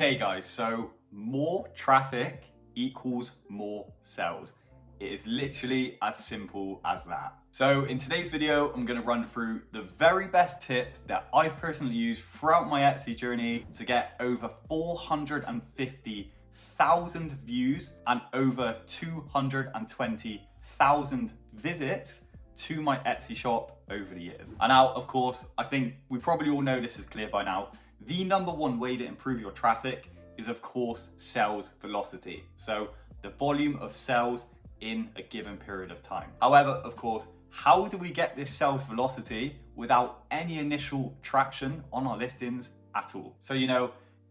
Okay guys, so more traffic equals more sales. It is literally as simple as that. So in today's video, I'm gonna run through the very best tips that I've personally used throughout my Etsy journey to get over 450,000 views and over 220,000 visits to my Etsy shop over the years. And now, of course, I think we probably all know this is clear by now. The number one way to improve your traffic is, of course, sales velocity. So the volume of sales in a given period of time. However, of course, how do we get this sales velocity without any initial traction on our listings at all? So,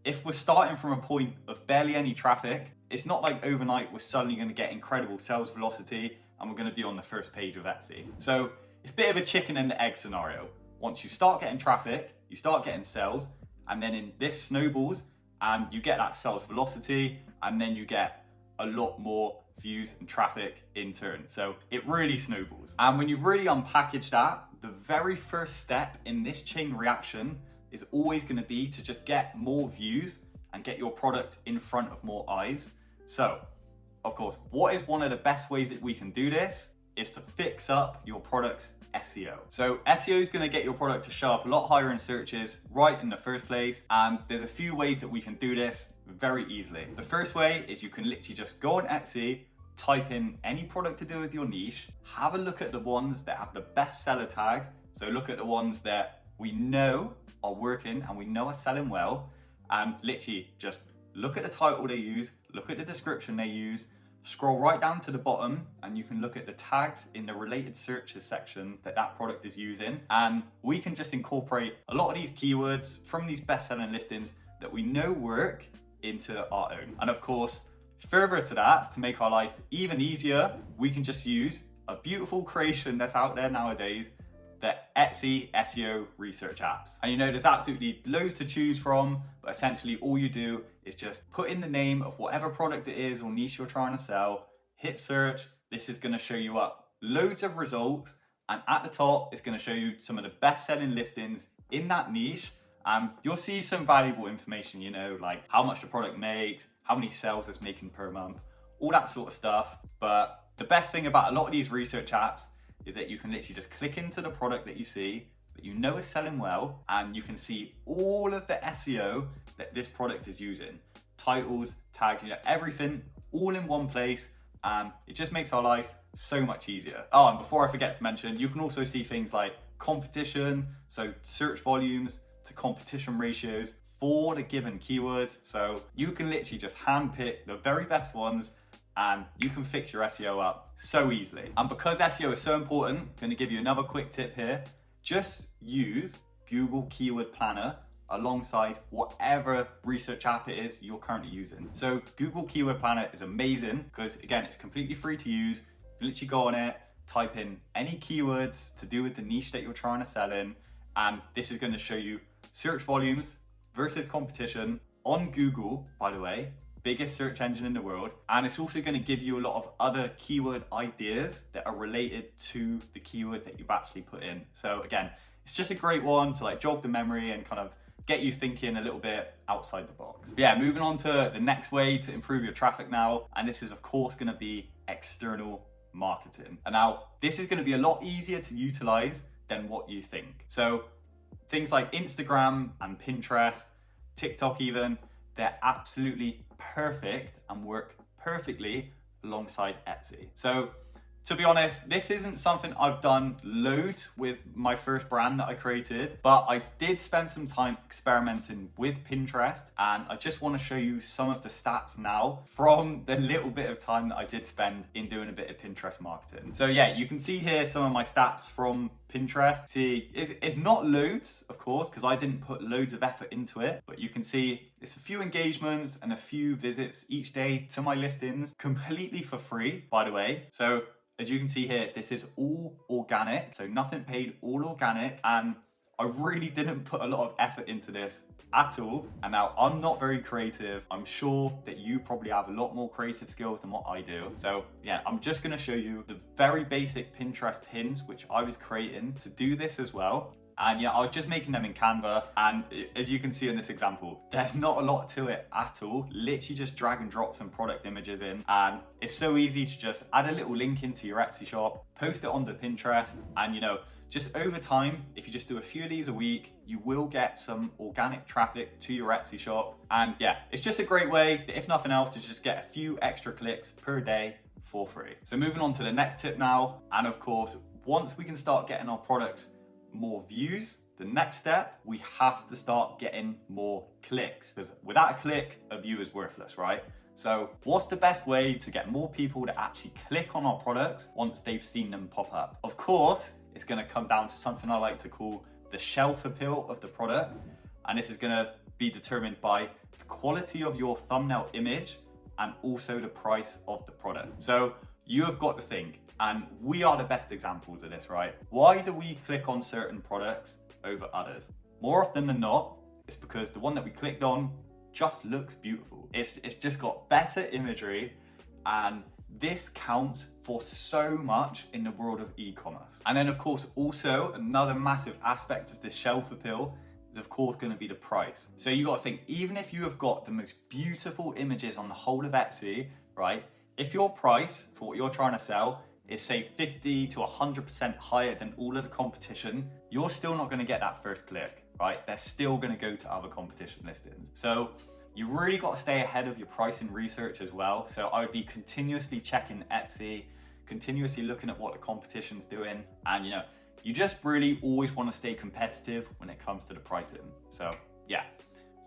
if we're starting from a point of barely any traffic, it's not like overnight we're suddenly going to get incredible sales velocity and we're going to be on the first page of Etsy. So it's a bit of a chicken and the egg scenario. Once you start getting traffic, you start getting sales, and then this snowballs and you get that sales velocity, and then you get a lot more views and traffic in turn. So it really snowballs. And when you really unpackage that, the very first step in this chain reaction is always going to be to just get more views and get your product in front of more eyes. So, of course, what is one of the best ways that we can do this is to fix up your product's SEO. So SEO is going to get your product to show up a lot higher in searches right in the first place. And there's a few ways that we can do this very easily. The first way is you can literally just go on Etsy, type in any product to do with your niche, have a look at the ones that have the best seller tag. So look at the ones that we know are working and we know are selling well, and literally just look at the title they use, look at the description they use, scroll right down to the bottom, and you can look at the tags in the related searches section that product is using. And we can just incorporate a lot of these keywords from these best-selling listings that we know work into our own. And of course, further to that, to make our life even easier, we can just use a beautiful creation that's out there nowadays, the Etsy SEO research apps. And there's absolutely loads to choose from, but essentially all you do is just put in the name of whatever product it is or niche you're trying to sell, hit search. This is gonna show you up loads of results, and at the top, it's gonna show you some of the best selling listings in that niche. You'll see some valuable information, like how much the product makes, how many sales it's making per month, all that sort of stuff. But the best thing about a lot of these research apps is that you can literally just click into the product that you see, that you know is selling well, and you can see all of the SEO that this product is using. Titles, tags, everything all in one place, and it just makes our life so much easier. Oh, and before I forget to mention, you can also see things like competition, so search volumes to competition ratios for the given keywords. So you can literally just handpick the very best ones, and you can fix your SEO up so easily. And because SEO is so important, I'm going to give you another quick tip here. Just use Google Keyword Planner alongside whatever research app it is you're currently using. So Google Keyword Planner is amazing because, again, it's completely free to use. You can literally go on it, type in any keywords to do with the niche that you're trying to sell in, and this is going to show you search volumes versus competition on Google, by the way, biggest search engine in the world. And it's also going to give you a lot of other keyword ideas that are related to the keyword that you've actually put in. So again, it's just a great one to jog the memory and kind of get you thinking a little bit outside the box. But yeah, moving on to the next way to improve your traffic now. And this is of course going to be external marketing. And now this is going to be a lot easier to utilize than what you think. So things like Instagram and Pinterest, TikTok even, they're absolutely perfect and work perfectly alongside Etsy. So to be honest, this isn't something I've done loads with my first brand that I created, but I did spend some time experimenting with Pinterest, and I just want to show you some of the stats now from the little bit of time that I did spend in doing a bit of Pinterest marketing. So yeah, you can see here some of my stats from Pinterest. See, it's not loads, of course, because I didn't put loads of effort into it, but you can see it's a few engagements and a few visits each day to my listings, completely for free, by the way. So as you can see here, this is all organic, so nothing paid, all organic, and I really didn't put a lot of effort into this at all. And now I'm not very creative. I'm sure that you probably have a lot more creative skills than what I do. So yeah, I'm just gonna show you the very basic Pinterest pins, which I was creating to do this as well. And yeah, I was just making them in Canva, and as you can see in this example, there's not a lot to it at all. Literally just drag and drop some product images in, and it's so easy to just add a little link into your Etsy shop, post it onto Pinterest, and just over time, if you just do a few of these a week, you will get some organic traffic to your Etsy shop. And yeah, it's just a great way, if nothing else, to just get a few extra clicks per day for free. So moving on to the next tip now, and of course, once we can start getting our products more views, the next step, we have to start getting more clicks, because without a click, a view is worthless, right? So what's the best way to get more people to actually click on our products once they've seen them pop up? Of course, it's going to come down to something I like to call the shelf appeal of the product. And this is going to be determined by the quality of your thumbnail image and also the price of the product. So you have got to think, and we are the best examples of this, right? Why do we click on certain products over others? More often than not, it's because the one that we clicked on just looks beautiful. It's just got better imagery, and this counts for so much in the world of e-commerce. And then of course, also another massive aspect of this shelf appeal is of course going to be the price. So you got to think, even if you have got the most beautiful images on the whole of Etsy, right? If your price for what you're trying to sell is say 50 to 100% higher than all of the competition, you're still not going to get that first click, right? They're still going to go to other competition listings. So you really got to stay ahead of your pricing research as well. So I would be continuously checking Etsy, continuously looking at what the competition's doing. And you just really always want to stay competitive when it comes to the pricing. So yeah,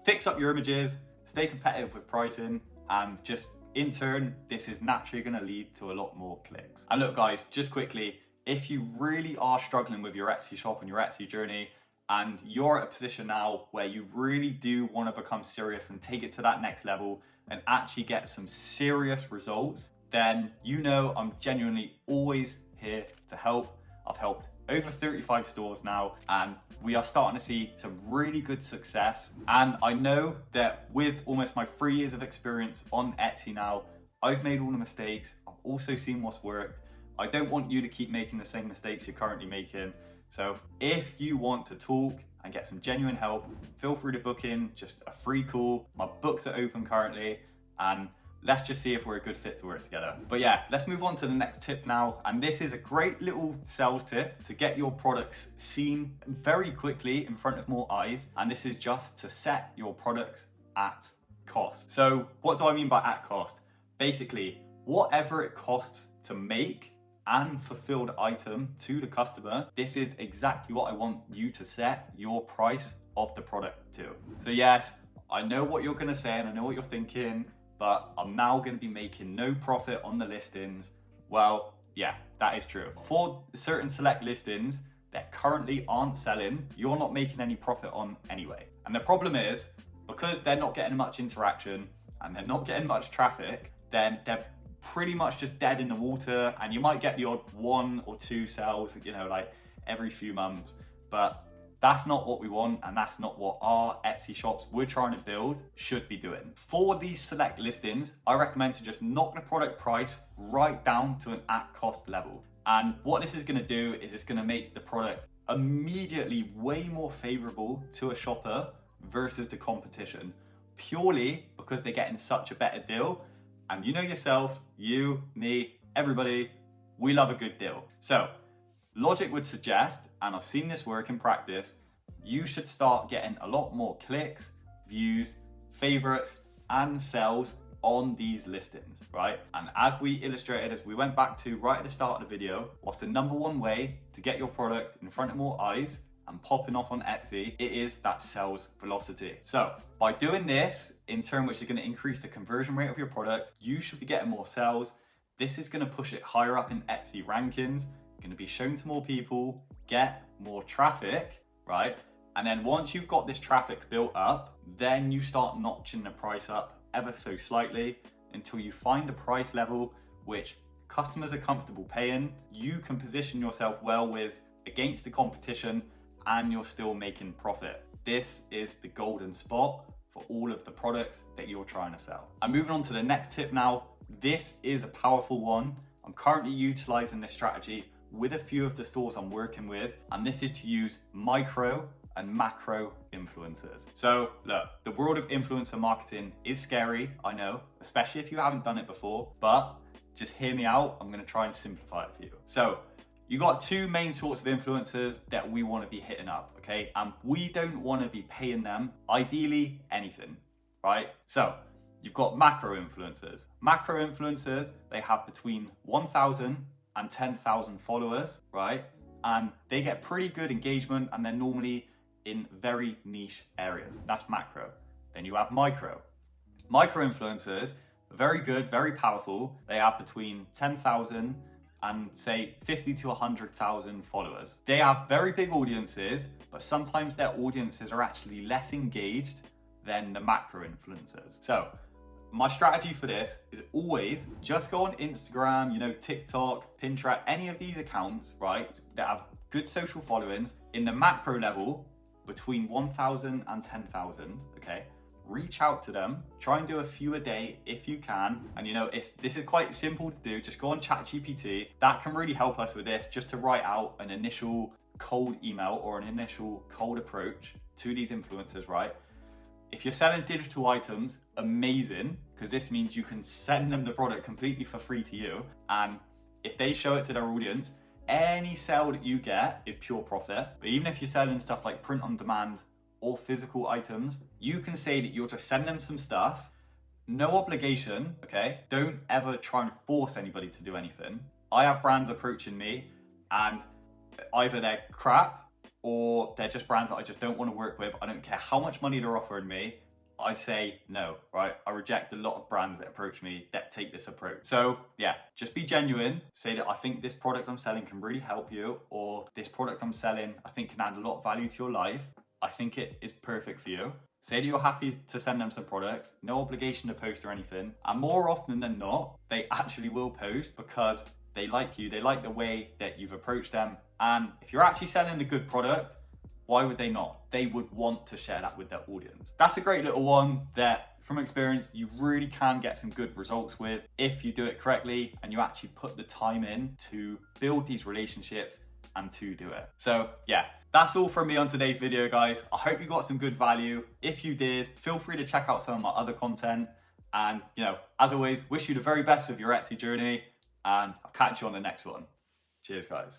fix up your images, stay competitive with pricing, and just in turn, this is naturally going to lead to a lot more clicks. And look guys, just quickly, if you really are struggling with your Etsy shop and your Etsy journey, and you're at a position now where you really do want to become serious and take it to that next level and actually get some serious results, then I'm genuinely always here to help. I've helped over 35 stores now, and we are starting to see some really good success. And I know that with almost my 3 years of experience on Etsy now, I've made all the mistakes. I've also seen what's worked. I don't want you to keep making the same mistakes you're currently making. So if you want to talk and get some genuine help, feel free to book in just a free call. My books are open currently, and let's just see if we're a good fit to work together. But yeah, let's move on to the next tip now. And this is a great little sales tip to get your products seen very quickly in front of more eyes. And this is just to set your products at cost. So what do I mean by at cost? Basically, whatever it costs to make and fulfill the item to the customer, this is exactly what I want you to set your price of the product to. So yes, I know what you're gonna say and I know what you're thinking, but I'm now gonna be making no profit on the listings. Well, yeah, that is true. For certain select listings that currently aren't selling, you're not making any profit on anyway. And the problem is, because they're not getting much interaction and they're not getting much traffic, then they're pretty much just dead in the water, and you might get the odd 1 or 2 sales, like every few months, but that's not what we want, and that's not what our Etsy shops we're trying to build should be doing. For these select listings, I recommend to just knock the product price right down to an at cost level. And what this is gonna do is it's gonna make the product immediately way more favorable to a shopper versus the competition, purely because they're getting such a better deal. And you know yourself, you, me, everybody, we love a good deal. So logic would suggest, and I've seen this work in practice, you should start getting a lot more clicks, views, favorites, and sales on these listings, right? And as we illustrated, as we went back to right at the start of the video, what's the number one way to get your product in front of more eyes and popping off on Etsy? It is that sales velocity. So by doing this, in turn, which is going to increase the conversion rate of your product, you should be getting more sales. This is going to push it higher up in Etsy rankings, going to be shown to more people, get more traffic, right? And then once you've got this traffic built up, then you start notching the price up ever so slightly until you find a price level which customers are comfortable paying. You can position yourself well with against the competition, and you're still making profit. This is the golden spot for all of the products that you're trying to sell. And moving on to the next tip now, this is a powerful one. I'm currently utilizing this strategy with a few of the stores I'm working with, and this is to use micro and macro influencers. So look, the world of influencer marketing is scary, I know, especially if you haven't done it before, but just hear me out. I'm gonna try and simplify it for you. So you got two main sorts of influencers that we wanna be hitting up, okay? And we don't wanna be paying them, ideally, anything, right? So you've got macro influencers. Macro influencers, they have between 1,000 and 10,000 followers, right? And they get pretty good engagement, and they're normally in very niche areas. That's macro. Then you have micro. Micro influencers, very good, very powerful. They have between 10,000 and say 50 to 100,000 followers. They have very big audiences, but sometimes their audiences are actually less engaged than the macro influencers. So my strategy for this is always just go on Instagram, you know, TikTok, Pinterest, any of these accounts, right, that have good social followings in the macro level between 1,000 and 10,000, okay? Reach out to them, try and do a few a day if you can. And you know, this is quite simple to do. Just go on ChatGPT. That can really help us with this, just to write out an initial cold email or an initial cold approach to these influencers, right? If you're selling digital items, amazing, because this means you can send them the product completely for free to you. And if they show it to their audience, any sale that you get is pure profit. But even if you're selling stuff like print on demand or physical items, you can say that you'll just send them some stuff, no obligation, okay? Don't ever try and force anybody to do anything. I have brands approaching me, and either they're crap or they're just brands that I just don't want to work with. I don't care how much money they're offering me. I say no, right? I reject a lot of brands that approach me that take this approach. So yeah, just be genuine. Say that I think this product I'm selling can really help you, or this product I'm selling I think can add a lot of value to your life. I think it is perfect for you. Say that you're happy to send them some products, no obligation to post or anything. And more often than not, they actually will post because they like you. They like the way that you've approached them. And if you're actually selling a good product, why would they not? They would want to share that with their audience. That's a great little one that, from experience, you really can get some good results with if you do it correctly and you actually put the time in to build these relationships and to do it. So yeah, that's all from me on today's video, guys. I hope you got some good value. If you did, feel free to check out some of my other content. And you know, as always, wish you the very best with your Etsy journey, and I'll catch you on the next one. Cheers, guys.